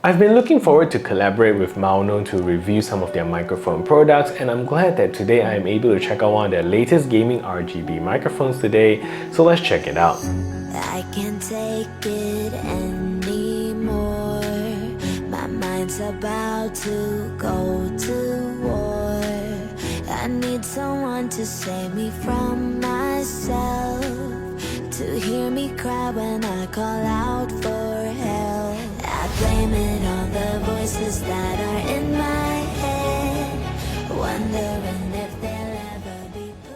I've been looking forward to collaborate with Maono to review some of their microphone products, and I'm glad that today I am able to check out one of their latest gaming RGB microphones today, so let's check it out. I can't take it anymore. My mind's about to go to war. I need someone to save me from myself, to hear me cry when I call out for help. I blame it on the voices that are in my head, wondering if they'll ever be good.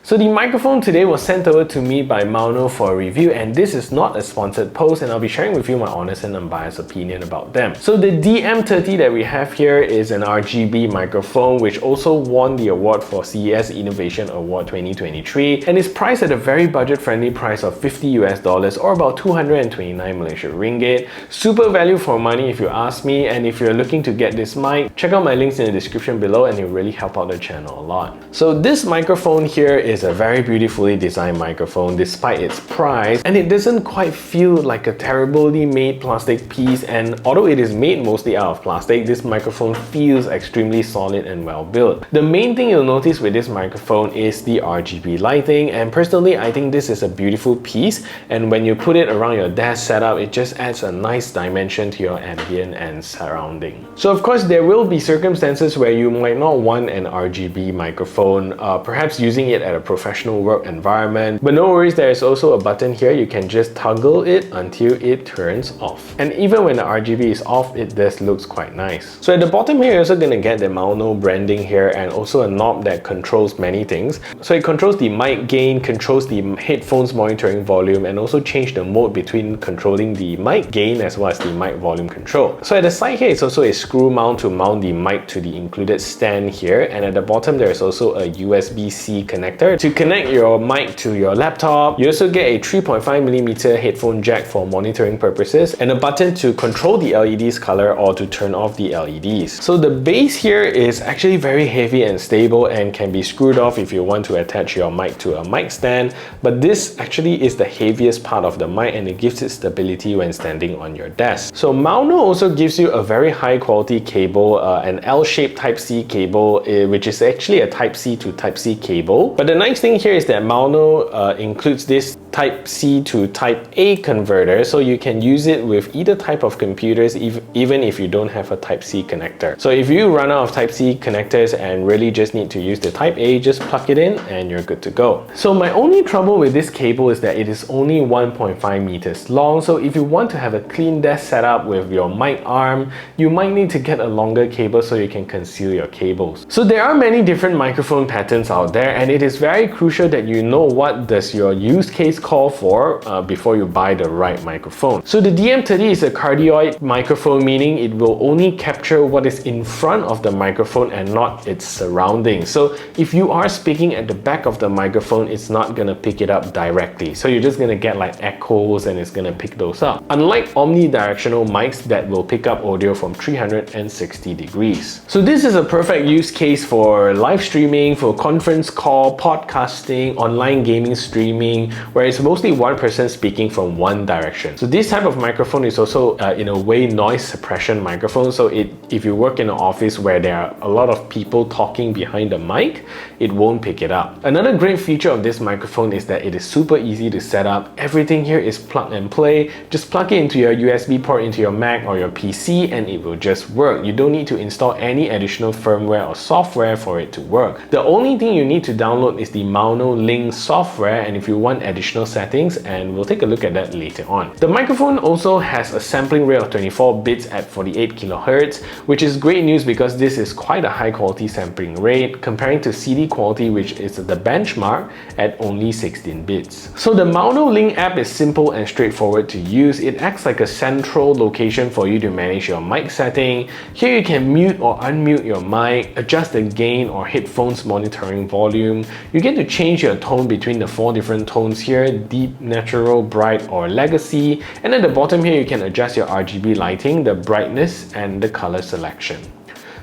So the microphone today was sent over to me by Maono for a review, and this is not a sponsored post, and I'll be sharing with you my honest and unbiased opinion about them. So the DM30 that we have here is an RGB microphone which also won the award for CES Innovation Award 2023 and is priced at a very budget-friendly price of $50 or about 229 Malaysian ringgit. Super value for money if you ask me, and if you're looking to get this mic, check out my links in the description below and it will really help out the channel a lot. So this microphone here is a very beautifully designed microphone despite its price, and it doesn't quite feel like a terribly made plastic piece, and although it is made mostly out of plastic, this microphone feels extremely solid and well built. The main thing you'll notice with this microphone is the RGB lighting, and personally I think this is a beautiful piece, and when you put it around your desk setup, it just adds a nice dimension to your ambient and surrounding. So of course there will be circumstances where you might not want an RGB microphone, perhaps using it at a professional work environment, but no worries, there is also a button here. You can just toggle it until it turns off, and even when the RGB is off, it does looks quite nice. So at the bottom here, you're also going to get the Maono branding here, and also a knob that controls many things. So it controls the mic gain, controls the headphones monitoring volume, and also change the mode between controlling the mic gain as well as the mic volume control. So at the side here, it's also a screw mount to mount the mic to the included stand here, and at the bottom there is also a USB-C connector to connect your mic to your laptop. You also get a 3.5mm headphone jack for monitoring purposes, and a button to control the LED's color or to turn off the LEDs. So the base here is actually very heavy and stable and can be screwed off if you want to attach your mic to a mic stand, but this actually is the heaviest part of the mic and it gives it stability when standing on your desk. So Maono also gives you a very high quality cable, an L-shaped Type-C cable, which is actually a Type-C to Type-C cable. But the nice thing here is that Maono includes this Type-C to Type-A converter, so you can use it with either type of computers, even if you don't have a Type-C connector. So if you run out of Type-C connectors and really just need to use the Type-A, just plug it in and you're good to go. So my only trouble with this cable is that it is only 1.5 meters long, so if you want to have a clean desk setup with your mic arm, you might need to get a longer cable so you can conceal your cables. So there are many different microphone patterns out there, and it is very crucial that you know what does your use case call for before you buy the right microphone. So the DM30 is a cardioid microphone, meaning it will only capture what is in front of the microphone and not its surroundings. So if you are speaking at the back of the microphone, it's not going to pick it up directly. So you're just going to get like echoes and it's going to pick those up. Unlike omnidirectional mics that will pick up audio from 360 degrees. So this is a perfect use case for live streaming, for conference call, podcasting, online gaming streaming, where it's mostly one person speaking from one direction. So this type of microphone is also in a way noise suppression microphone, so if you work in an office where there are a lot of people talking behind the mic, it won't pick it up. Another great feature of this microphone is that it is super easy to set up. Everything here is plug and play. Just plug it into your USB port into your Mac or your PC and it will just work. You don't need to install any additional firmware or software for it to work. The only thing you need to download is the Maono Link software, and if you want additional settings, and we'll take a look at that later on. The microphone also has a sampling rate of 24 bits at 48 kHz, which is great news because this is quite a high quality sampling rate comparing to CD quality, which is the benchmark at only 16 bits. So the Maono Link app is simple and straightforward to use. It acts like a central location for you to manage your mic setting. Here you can mute or unmute your mic, adjust the gain or headphones monitoring volume. You get to change your tone between the 4 different tones here: deep, natural, bright, or legacy. And at the bottom here, you can adjust your RGB lighting, the brightness, and the color selection.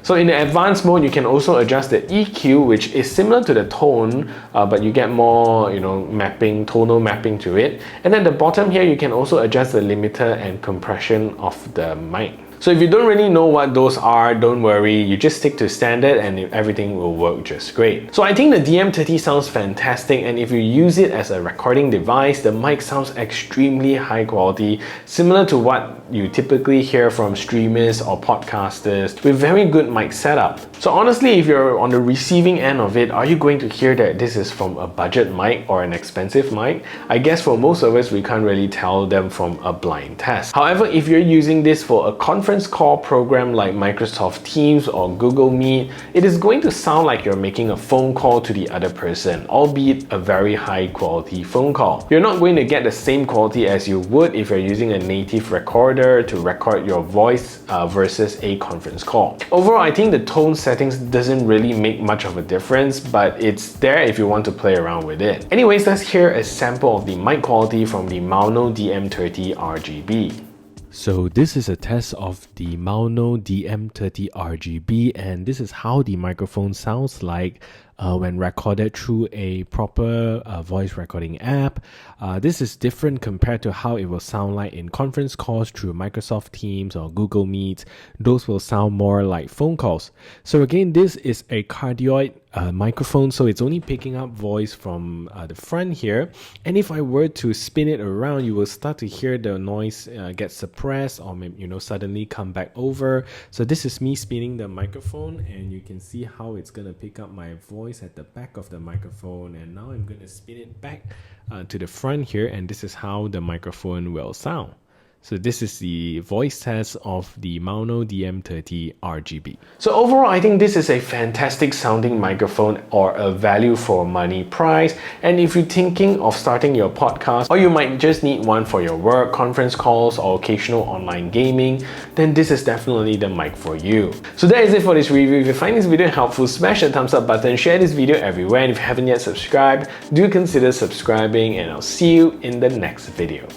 So in the advanced mode, you can also adjust the EQ, which is similar to the tone, but you get more, mapping, tonal mapping to it. And at the bottom here, you can also adjust the limiter and compression of the mic. So if you don't really know what those are, don't worry, you just stick to standard and everything will work just great. So I think the DM30 sounds fantastic, and if you use it as a recording device, the mic sounds extremely high quality, similar to what you typically hear from streamers or podcasters with very good mic setup. So honestly, if you're on the receiving end of it, are you going to hear that this is from a budget mic or an expensive mic? I guess for most of us, we can't really tell them from a blind test. However, if you're using this for a conference call program like Microsoft Teams or Google Meet, it is going to sound like you're making a phone call to the other person, albeit a very high quality phone call. You're not going to get the same quality as you would if you're using a native recorder to record your voice versus a conference call. Overall, I think the tone settings doesn't really make much of a difference, but it's there if you want to play around with it. Anyways, let's hear a sample of the mic quality from the Maono DM30 RGB. So this is a test of the Maono DM30 RGB, and this is how the microphone sounds like when recorded through a proper voice recording app. This is different compared to how it will sound like in conference calls through Microsoft Teams or Google Meet. Those will sound more like phone calls. So again, this is a cardioid microphone, so it's only picking up voice from the front here, and if I were to spin it around, you will start to hear the noise get suppressed or maybe, suddenly come back over. So this is me spinning the microphone, and you can see how it's going to pick up my voice at the back of the microphone, and now I'm going to spin it back to the front here, and this is how the microphone will sound. So this is the voice test of the Maono DM30 RGB. So overall, I think this is a fantastic sounding microphone or a value for money price. And if you're thinking of starting your podcast, or you might just need one for your work, conference calls, or occasional online gaming, then this is definitely the mic for you. So that is it for this review. If you find this video helpful, smash the thumbs up button, share this video everywhere, and if you haven't yet subscribed, do consider subscribing, and I'll see you in the next video.